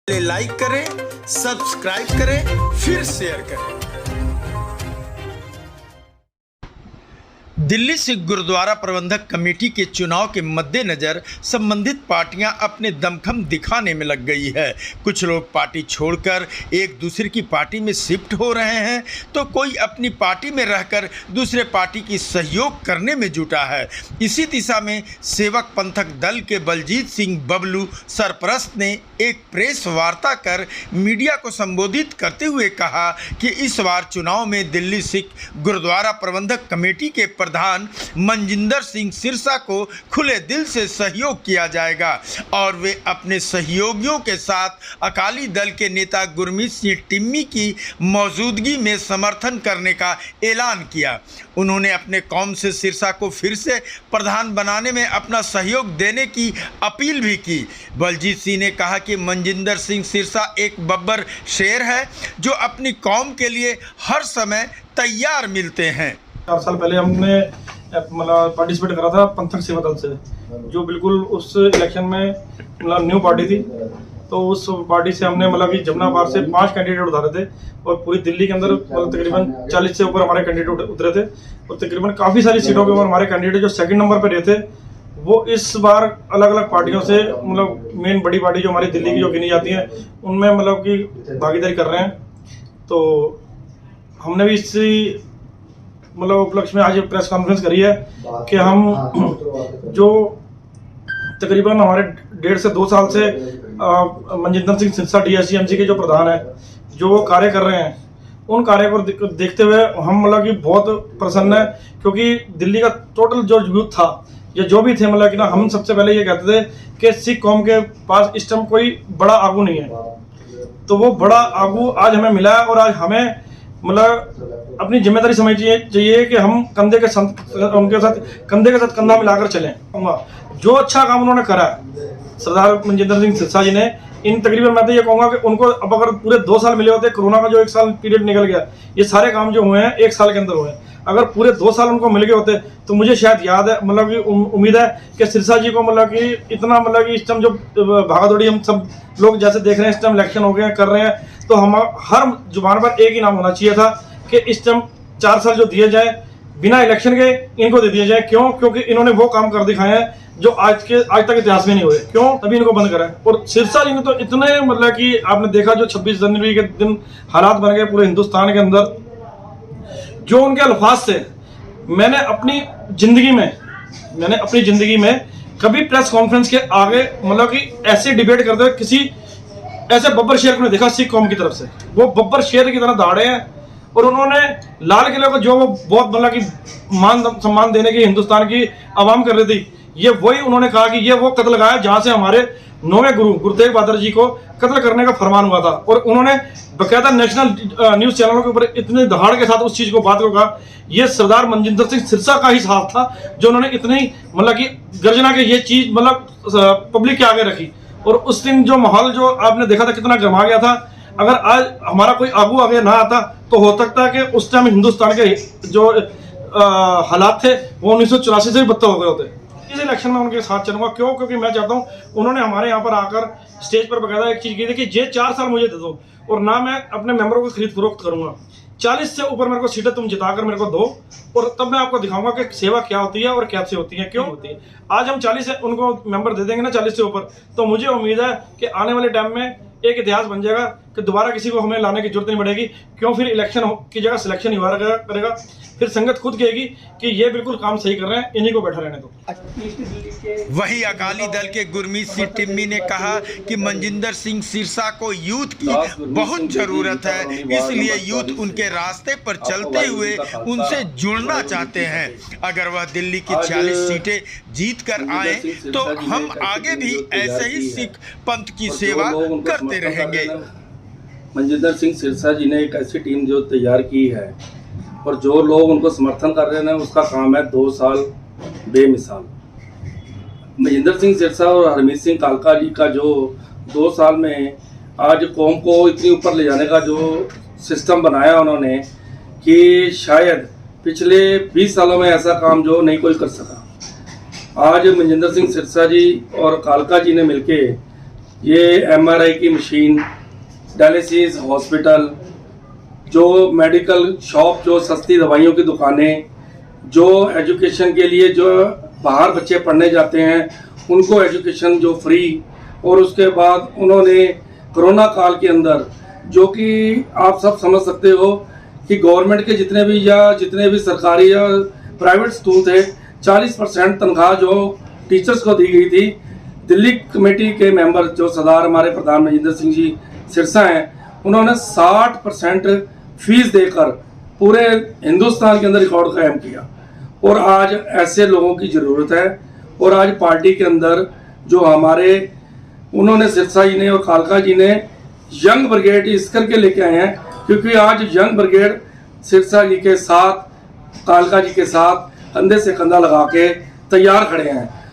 Like करें, subscribe करें, फिर शेयर करें। दिल्ली सिख गुरुद्वारा प्रबंधक कमेटी के चुनाव के मद्देनज़र संबंधित पार्टियां अपने दमखम दिखाने में लग गई है। कुछ लोग पार्टी छोड़कर एक दूसरे की पार्टी में शिफ्ट हो रहे हैं, तो कोई अपनी पार्टी में रहकर दूसरे पार्टी की सहयोग करने में जुटा है। इसी दिशा में सेवक पंथक दल के बलजीत सिंह बबलू सरपरस्त ने एक प्रेस वार्ता कर मीडिया को संबोधित करते हुए कहा कि इस बार चुनाव में दिल्ली सिख गुरुद्वारा प्रबंधक कमेटी के प्रधान मनजिंदर सिंह सिरसा को खुले दिल से सहयोग किया जाएगा और वे अपने सहयोगियों के साथ अकाली दल के नेता गुरमीत सिंह टिम्मी की मौजूदगी में समर्थन करने का ऐलान किया। उन्होंने अपने कौम से सिरसा को फिर से प्रधान बनाने में अपना सहयोग देने की अपील भी की। बलजीत सिंह ने कहा कि मनजिंदर सिंह सिरसा एक बब्बर शेर है जो अपनी कौम के लिए हर समय तैयार मिलते हैं। 4 साल पहले हमने मतलब पार्टिसिपेट करा था पंथक सेवा दल से, जो बिल्कुल उस इलेक्शन में मतलब न्यू पार्टी थी। तो उस पार्टी से हमने मतलब कि जमुना पार से 5 कैंडिडेट उतारे थे और पूरी दिल्ली के अंदर मतलब तकरीबन 40 से ऊपर हमारे कैंडिडेट उतरे थे और तकरीबन काफ़ी सारी सीटों के ऊपर हमारे कैंडिडेट जो सेकंड नंबर पर रहे थे वो इस बार अलग अलग पार्टियों से मतलब मेन बड़ी पार्टी जो हमारी दिल्ली की जो गिनी जाती है उनमें मतलब कि भागीदारी कर रहे हैं। तो हमने भी इसी मतलब उपलक्ष्य में आज प्रेस कॉन्फ्रेंस करी है कि हम जो तकरीबन हमारे 1.5 से 2 साल से मनजिंदर सिंह सिरसा DSG-MC के जो प्रधान है जो वो कार्य कर रहे हैं, उन कार्य को देखते हुए हम मतलब कि बहुत प्रसन्न है, क्योंकि दिल्ली का टोटल जो यूथ था या जो भी थे मतलब कि ना हम सबसे पहले ये कहते थे कि सिख कौम के पास इस टाइम कोई बड़ा आगू नहीं है। तो वो बड़ा आगू आज हमें मिला है और आज हमें मतलब अपनी जिम्मेदारी समझिए चाहिए कि हम उनके साथ कंधे के साथ कंधा मिलाकर चलें। जो अच्छा काम उन्होंने करा सरदार मनजिंदर सिंह सिरसा जी ने, इन तकरीबन मैं तो ये कहूँगा कि उनको अब अगर पूरे 2 साल मिले होते, कोरोना का जो 1 साल पीरियड निकल गया, ये सारे काम जो हुए हैं 1 साल के अंदर हुए हैं, अगर पूरे 2 साल उनको मिल गए होते तो मुझे शायद याद है मतलब कि उम्मीद है कि सिरसा जी को मतलब कि इतना मतलब कि इस टाइम जो भागादौड़ी हम सब लोग जैसे देख रहे हैं, इस टाइम इलेक्शन हो गए कर रहे हैं, तो हम हर जुबान पर एक ही नाम होना चाहिए था कि इस टाइम 4 साल जो दिए जाए बिना इलेक्शन के इनको दे दिया जाए। क्यों? क्योंकि इन्होंने वो काम कर दिखाए हैं जो आज तक इतिहास में नहीं हुए। क्यों? तभी इनको बंद करा है। और सिरसा जी ने तो इतने मतलब कि आपने देखा जो 26 जनवरी के दिन हालात बन गए पूरे हिंदुस्तान के अंदर, जो उनके अल्फाज थे, मैंने अपनी जिंदगी में कभी प्रेस कॉन्फ्रेंस के आगे मतलब कि ऐसे डिबेट करते हुए किसी ऐसे बब्बर शेर को नहीं देखा सिख कौम की तरफ से। वो बब्बर शेर की तरह दौड़े हैं और उन्होंने लाल किले को जो वो बहुत मतलब कि मान सम्मान देने की हिंदुस्तान की आवाम कर रही थी, ये वही उन्होंने कहा कि ये वो कत्ल लगाया जहां से हमारे 9वें गुरु तेग बहादुर जी को कत्ल करने का फरमान हुआ था। और उन्होंने बकायदा नेशनल न्यूज चैनलों के ऊपर इतने दहाड़ के साथ उस चीज को बात को कहा। ये सरदार मनजिंदर सिंह सिरसा का ही साथ था जो उन्होंने इतनी मतलब कि गर्जना के ये चीज मतलब पब्लिक के आगे रखी। और उस दिन जो माहौल जो आपने देखा था कितना गर्मा गया था। अगर आज हमारा कोई आगू आगे ना आता तो हो सकता है कि उस टाइम हिंदुस्तान के जो हालात थे वो 1984 से भी बदतर हो गए होते। इस इलेक्शन में उनके साथ चलूंगा। क्यों? क्योंकि मैं चाहता हूं उन्होंने हमारे यहाँ पर आकर स्टेज पर बकायदा एक चीज की थी कि ये 4 साल मुझे दे दो और ना मैं अपने मेंबरों को खरीद फरोख्त करूंगा, 40 से ऊपर मेरे को सीटें तुम जिताकर मेरे को दो और तब मैं आपको दिखाऊंगा कि सेवा क्या होती है और कैसे होती है, क्यों होती है। आज हम 40 से उनको मेंबर दे देंगे ना 40 से ऊपर, तो मुझे उम्मीद है कि आने वाले टाइम में एक इतिहास बन जाएगा कि दोबारा किसी को हमें लाने की जरूरत नहीं पड़ेगी। क्यों? फिर इलेक्शन की जगह सिलेक्शन ही हुआ करेगा, फिर संगत खुद कहेगी कि ये बिल्कुल काम सही कर रहे हैं, इन्हीं को बैठा रहने दो। वहीं अकाली दल के गुरमीत सिंह टिम्मी ने कहा कि मनजिंदर सिंह सिरसा को यूथ की बहुत जरूरत है, इसलिए यूथ उनके रास्ते पर चलते हुए उनसे जुड़ना चाहते हैं। अगर वह दिल्ली की 40 सीटें जीत कर आए तो हम आगे भी ऐसे ही सिख पंथ की सेवा करते रहेंगे। मनजिंदर सिंह सिरसा जी ने एक ऐसी टीम जो तैयार की है और जो लोग उनको समर्थन कर रहे हैं उसका काम है 2 साल बेमिसाल। मनजिंदर सिंह सिरसा और हरमीत सिंह कालका जी का जो 2 साल में आज कौम को इतनी ऊपर ले जाने का जो सिस्टम बनाया उन्होंने कि शायद पिछले 20 सालों में ऐसा काम जो नहीं कोई कर सका। आज मनजिंदर सिंह सिरसा जी और कालका जी ने मिलके ये MRI की मशीन, डायलिसिस हॉस्पिटल, जो मेडिकल शॉप, जो सस्ती दवाइयों की दुकानें, जो एजुकेशन के लिए जो बाहर बच्चे पढ़ने जाते हैं उनको एजुकेशन जो फ्री, और उसके बाद उन्होंने कोरोना काल के अंदर, जो कि आप सब समझ सकते हो कि गवर्नमेंट के जितने भी सरकारी या प्राइवेट स्कूल थे, 40% तनख्वाह जो टीचर्स को दी गई थी, दिल्ली कमेटी के मेंबर जो सरदार हमारे प्रधान मजिंदर सिंह जी सिरसा हैं, उन्होंने 60% फीस देकर पूरे हिंदुस्तान के अंदर रिकॉर्ड कायम किया। और आज ऐसे लोगों की ज़रूरत है। और आज पार्टी के अंदर जो हमारे उन्होंने सिरसा जी ने और कालका जी ने यंग ब्रिगेड इस करके लेके आए हैं, क्योंकि आज यंग ब्रिगेड सिरसा जी के साथ, कालका जी के साथ कंधे से कंधा लगा के तैयार खड़े हैं।